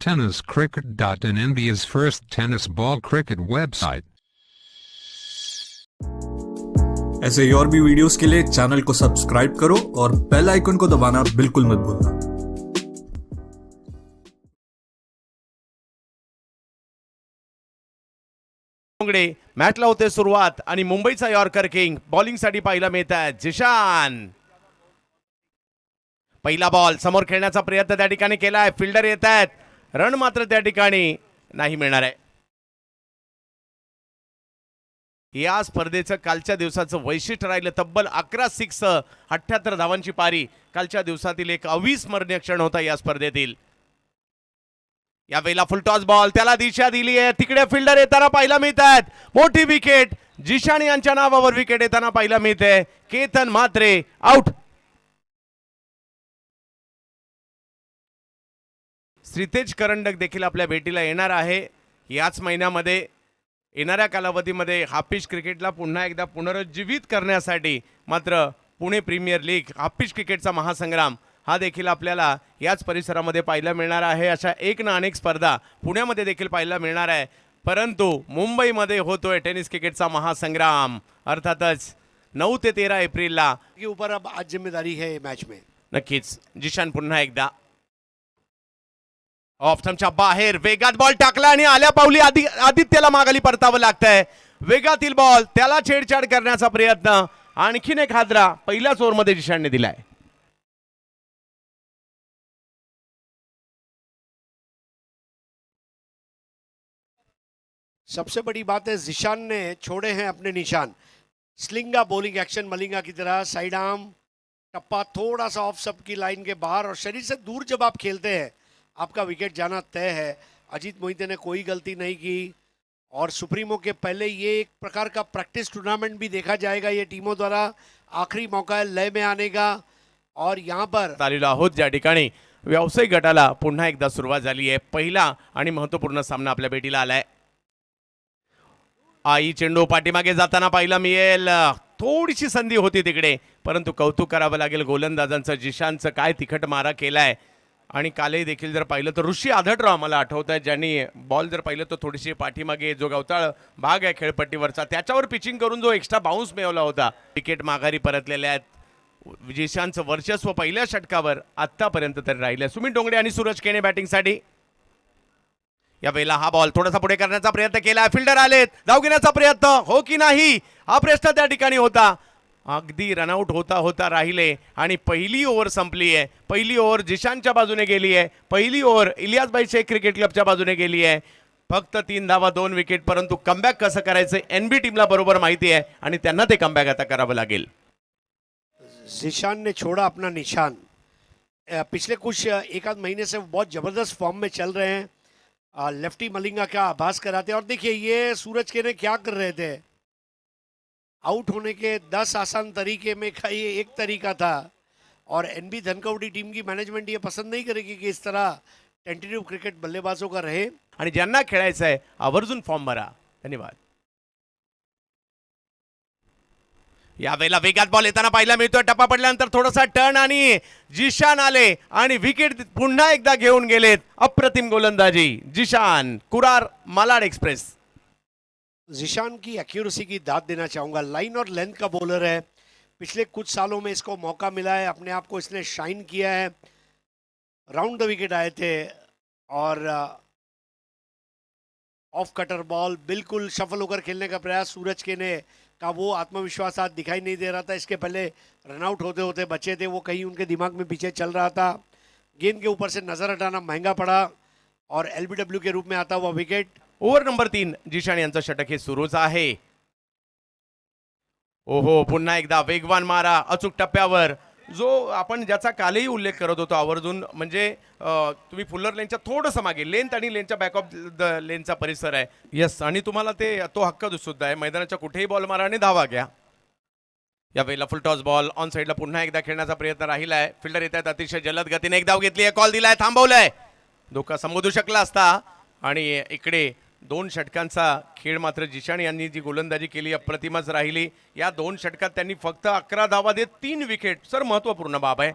tenniscricket.in, India's first tennis ball cricket website. ऐसे ही और भी वीडियोस के लिए चैनल को सब्सक्राइब करो और बेल आइकन को दबाना बिल्कुल मत भूलना। मॅचला होते सुरुवात आणि मुंबईचा यॉर्कर किंग बॉलिंगसाठी पाहायला मिळत आहे जिशान। पहिला बॉल समोर खेळण्याचा प्रयत्न त्या ठिकाणी केलाय, फिल्डर येत आहेत, रन मात्र त्या ठिकाणी नाही मिळणार आहे। या स्पर्धेचं कालच्या दिवसाचं वैशिष्ट्य राहिलं, तब्बल 11 सिक्स 78 धावांची पारी कालच्या दिवसातील एक अविस्मरणीय क्षण होता या स्पर्धेतील। या वेळेला फुलटॉस बॉल, त्याला दिशा दिली आहे, तिकडे फिल्डर येताना पाहायला मिळत आहेत, मोठी विकेट जिशान यांच्या नावावर विकेट येताना पाहायला मिळते। केतन म्हात्रे आउट। श्रीतेज करंडक देखील आपल्या भेटीला येणार आहे याच महिन्यामध्ये। येणाऱ्या कालावधीमध्ये हाफिज क्रिकेटला पुन्हा एकदा पुनरुज्जीवित करण्यासाठी मात्र पुणे प्रीमियर लीग हाफिज क्रिकेटचा महासंग्राम हा देखील आपल्याला याच परिसरामध्ये पाहायला मिळणार आहे। अशा एक ना अनेक स्पर्धा पुण्यामध्ये देखील पाहायला मिळणार आहे, परंतु मुंबईमध्ये होतोय टेनिस क्रिकेटचा महासंग्राम। अर्थातच 9 ते 13 एप्रिलला के ऊपर अब आज जिम्मेदारी है मैच में। नक्कीच जिशान पुन्हा एकदा ऑफ स्टंपच्या बाहेर वेगात बॉल टाकला आणि आल्या पावली आदित्यला मागाली परतावं लागतंय। वेगातील बॉल, त्याला छेडछाड करण्याचा प्रयत्न, आणखीन एक हादरा पहिल्याच ओव्हरमध्ये जिशानने दिलाय। सबसे बड़ी बात है जिशान ने छोड़े हैं अपने निशान। स्लिंगा बॉलिंग एक्शन मलिंगा की तरह, साइड आर्म टप्पा थोड़ा सा ऑफ सब की लाइन के बाहर और शरीर से दूर जब आप खेलते हैं आपका विकेट जाना तय है। अजीत मोहिते ने कोई गलती नहीं की और सुप्रीमो के पहले ये एक प्रकार का प्रैक्टिस टूर्नामेंट भी देखा जाएगा ये टीमों द्वारा। आखिरी मौका है लय में आने का और यहाँ पर आलेला आहोत ज्या ठिकाणी व्यावसायिक गटाला पुन्हा एकदा सुरुवात झाली आहे। पहिला आणि महत्त्वपूर्ण सामना आपल्या भेटीला आलाय। आई चेंडू पाठीमागे जाताना पाहिला मिळेल, थोडीशी संधी होती तिकडे, परंतु कौतुक करावं लागेल गोलंदाजांचं, जिशानचं काय तिखट मारा केलाय। आणि कालही देखील जर पाहिलं तर ऋषी आढळराव मला आठवत आहे, ज्यांनी बॉल जर पाहिलं तर थोडीशी पाठीमागे जो गवताळ भाग आहे खेळपट्टीवरचा त्याच्यावर पिचिंग करून जो एक्स्ट्रा बाउन्स मिळवला होता, विकेट माघारी परतलेले आहेत। जिशानचं वर्चस्व पहिल्या षटकावर आतापर्यंत तरी राहिलं। सुमित डोंगरे आणि सूरज केणे बॅटिंगसाठी। या वेळेला हा बॉल थोडासा पुढे करण्याचा प्रयत्न केला, फिल्डर आलेत, धाव घेण्याचा प्रयत्न हो की नाही हा प्रश्न त्या ठिकाणी होता। अगदी रनआउट होता होता राहिले आणि पहिली ओव्हर संपली आहे। पहिली ओव्हर जिशानच्या बाजूने गेली आहे, पहिली ओव्हर इलियासभाई शेख क्रिकेट क्लबच्या बाजूने गेली आहे। फक्त 3 धावा 2 विकेट, परंतु कमबॅक कसं करायचं एनबी टीमला बरोबर माहिती आहे आणि त्यांना ते कमबॅक आता करावं लागेल। जिशान ने छोड़ा अपना निशान। पिछले कुछ एक आध महीने से बहुत ज़बरदस्त फॉर्म में चल रहे हैं, लेफ्टी मलिंगा का आभास कराते हैं। और देखिए ये सूरज के ने क्या कर रहे थे, आउट होने के 10 आसान तरीके में का ये एक तरीका था और एनबी धनकवडी टीम की मैनेजमेंट ये पसंद नहीं करेगी कि इस तरह टेंटेटिव क्रिकेट बल्लेबाजों का रहे आणि ज्यांना खेळायचं आहे आवर्जून फॉर्म भरा। धन्यवाद। या वेळेला वेगात बॉल येताना पाहायला मिळतोय, टप्पा पडल्यानंतर थोडासा टर्न आणि जिशान आले आणि विकेट पुन्हा एकदा घेऊन गेलेत। अप्रतिम गोलंदाजी जिशान, कुरार मालाड एक्सप्रेस। जिशान की एक्यूरेसी की दाद देना चाहूँगा। लाइन और लेंथ का बॉलर है, पिछले कुछ सालों में इसको मौका मिला है, अपने आप को इसने शाइन किया है। राउंड द विकेट आए थे और ऑफ कटर बॉल बिल्कुल शफल होकर खेलने का प्रयास सूरज के ने का वो आत्मविश्वास आज दिखाई नहीं दे रहा था। इसके पहले रनआउट होते होते बचे थे, वो कहीं उनके दिमाग में पीछे चल रहा था। गेंद के ऊपर से नजर हटाना महंगा पड़ा और एलबीडब्ल्यू के रूप में आता हुआ विकेट। ओव्हर नंबर 3 जिशान यांचं षटक हे सुरूच आहे। ओहो पुन्हा एकदा वेगवान मारा अचूक टप्प्यावर, जो आपण ज्याचा कालही उल्लेख करत होतो आवर्जून, म्हणजे तुम्ही फुल्लर लेनच्या थोडंसं मागे लेंथ आणि लेनच्या बॅक ऑफ द लेनचा परिसर आहे। यस, आणि तुम्हाला ते तो हक्क सुद्धा आहे, मैदानाच्या कुठेही बॉल मारा आणि धावा घ्या। या वेळेला फुल टॉस बॉल ऑन साइडला पुन्हा एकदा खेळण्याचा प्रयत्न राहिलाय। फिल्डर येत आहेत अतिशय जलद गतीने, एक धाव घेतली आहे, कॉल दिलाय, थांबवलाय, धोका संबोधू शकला असता। आणि इकडे 2 षटकांचा खेळ मात्र जिशान यांनी जी गोलंदाजी केली अप्रतिमच राहिली। या 2 षटकात त्यांनी फक्त 11 धावा देत 3 विकेट, सर महत्त्वपूर्ण बाब आहे।